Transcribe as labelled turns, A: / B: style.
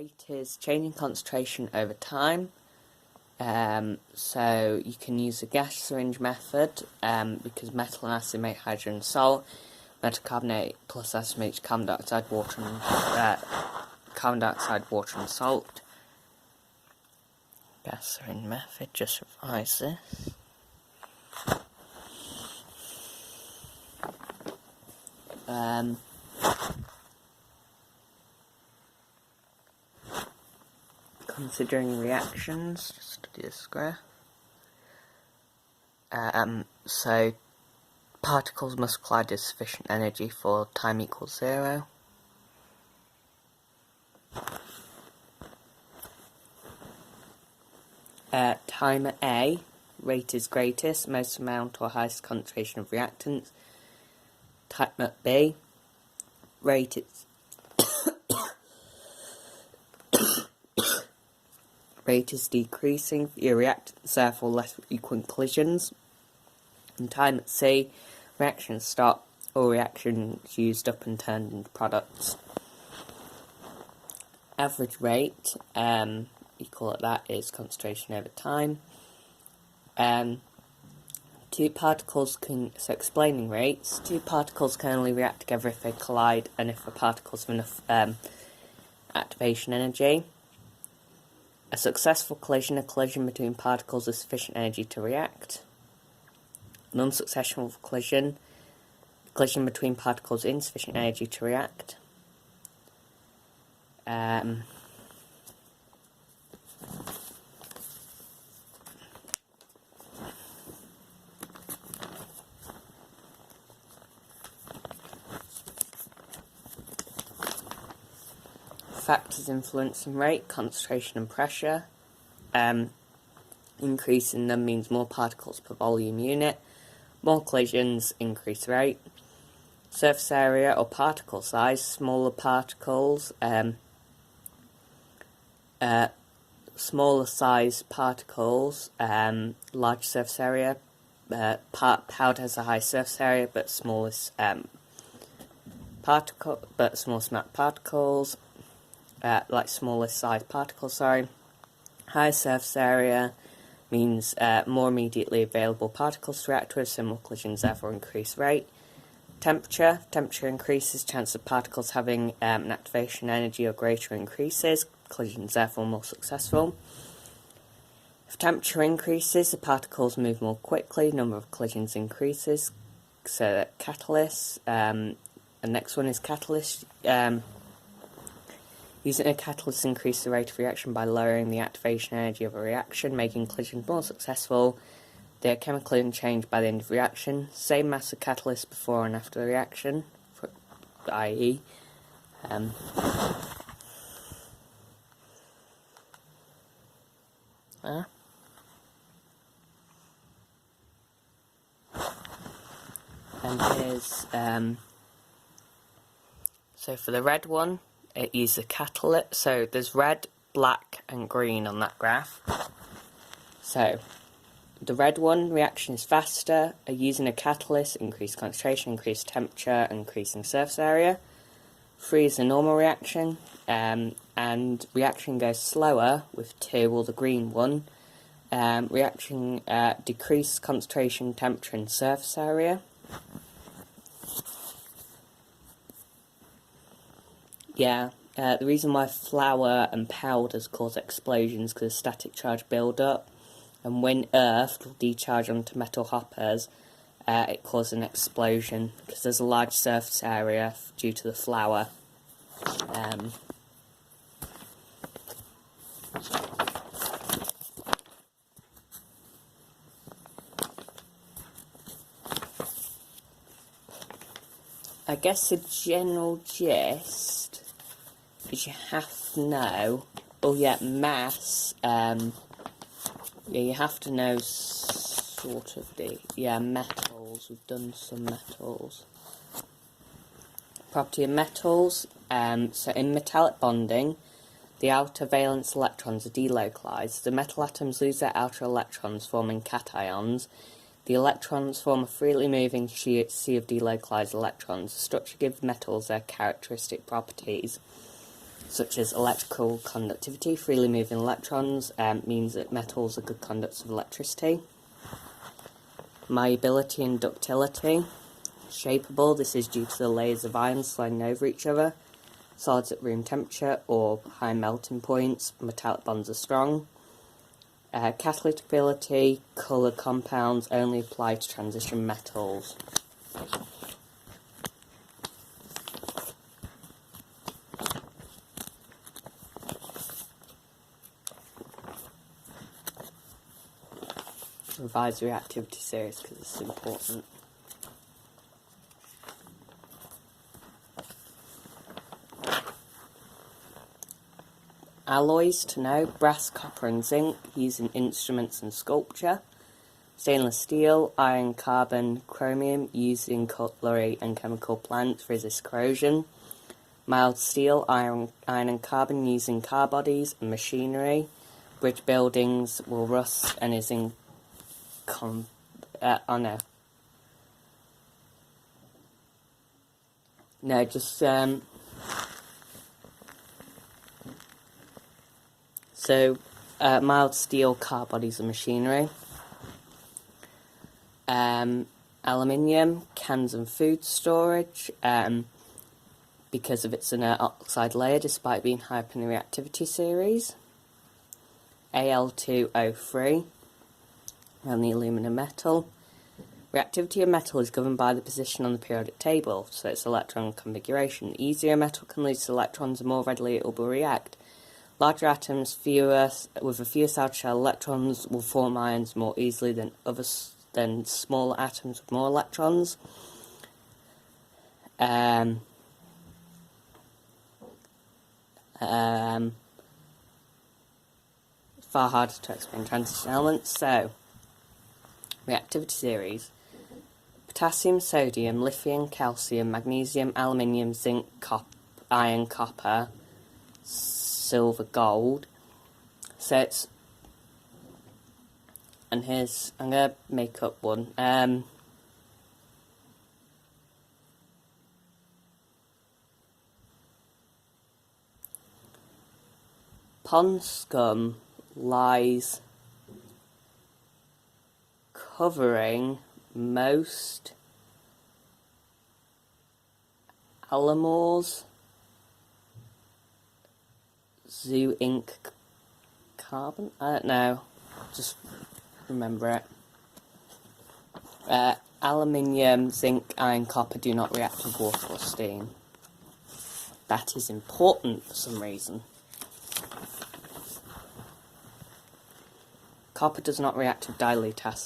A: rate is changing concentration over time. So you can use the gas syringe method because metal and acid make hydrogen and salt. Metal carbonate plus acid makes carbon dioxide, water, and salt. Gas syringe method, just revise this. Considering reactions, just study this graph. So particles must collide with sufficient energy for time equals 0. Time at A, rate is greatest, most amount or highest concentration of reactants. Time at B, rate is rate is decreasing for your reactants, therefore less frequent collisions. And time at C, reactions stop, or reactions used up and turned into products. Average rate, you call it that, is concentration over time. Two particles can, so explaining rates, two particles can only react together if they collide and if the particles have enough activation energy. A successful collision, a collision between particles with sufficient energy to react. An unsuccessful collision, a collision between particles with insufficient energy to react. Factors influencing rate, concentration and pressure. Increase in them means more particles per volume unit. More collisions, increase rate. Surface area or particle size, smaller particles, smaller size particles, large surface area. Powder has a high surface area but smallest smallest amount of particles. Like smallest size particles, sorry. High surface area means more immediately available particles to react with, similar collisions therefore increase rate. Temperature increases, chance of particles having an activation energy or greater increases, collisions therefore more successful. If temperature increases, the particles move more quickly, number of collisions increases. So catalysts, the next one is catalyst. Using a catalyst increases the rate of reaction by lowering the activation energy of a reaction, making collisions more successful. They are chemically unchanged by the end of reaction. Same mass of catalyst before and after the reaction, i.e. And here's so for the red one, it uses a catalyst. So there's red, black, and green on that graph. So the red one, reaction is faster, using a catalyst, increased concentration, increased temperature, increasing surface area. 3 is a normal reaction, and reaction goes slower with 2, or the green one. Reaction decreased concentration, temperature, and surface area. Yeah, the reason why flour and powders cause explosions is because of static charge build-up. And when earthed will decharge onto metal hoppers, it causes an explosion because there's a large surface area due to the flour. I guess the general gist is you have to know, mass, you have to know sort of metals. We've done some metals. Property of metals, so in metallic bonding, the outer valence electrons are delocalized. The metal atoms lose their outer electrons, forming cations. The electrons form a freely moving sea of delocalized electrons. The structure gives metals their characteristic properties. such as electrical conductivity. Freely moving electrons means that metals are good conductors of electricity. Malleability and ductility. Shapeable, this is due to the layers of ions sliding over each other. Solids at room temperature or high melting points. Metallic bonds are strong. Catalytic ability, colour compounds only apply to transition metals. Revise the reactivity series because it's important. Alloys to know: brass, copper and zinc, used in instruments and sculpture. Stainless steel, iron, carbon, chromium, used in cutlery and chemical plants, resist corrosion. Mild steel, iron and carbon, used in car bodies and machinery. Bridge buildings will rust and is in mild steel, car bodies and machinery. Aluminium, cans and food storage, because of its inert oxide layer despite being high up in the reactivity series. Al2O3, and the aluminum metal. Reactivity of metal is governed by the position on the periodic table, so its electron configuration. The easier a metal can lose electrons, the more readily it will react. Larger atoms with a fewer outer shell electrons will form ions more easily than smaller atoms with more electrons. Far harder to explain transition elements. So, reactivity series: potassium, sodium, lithium, calcium, magnesium, aluminium, zinc, iron, copper, silver, gold. So it's, and here's, I'm going to make up one. Pond scum lies covering most Alamores Zoo Inc. carbon? I don't know. Just remember it. Aluminium, zinc, iron, copper do not react with water or steam. That is important for some reason. Copper does not react with dilute acid.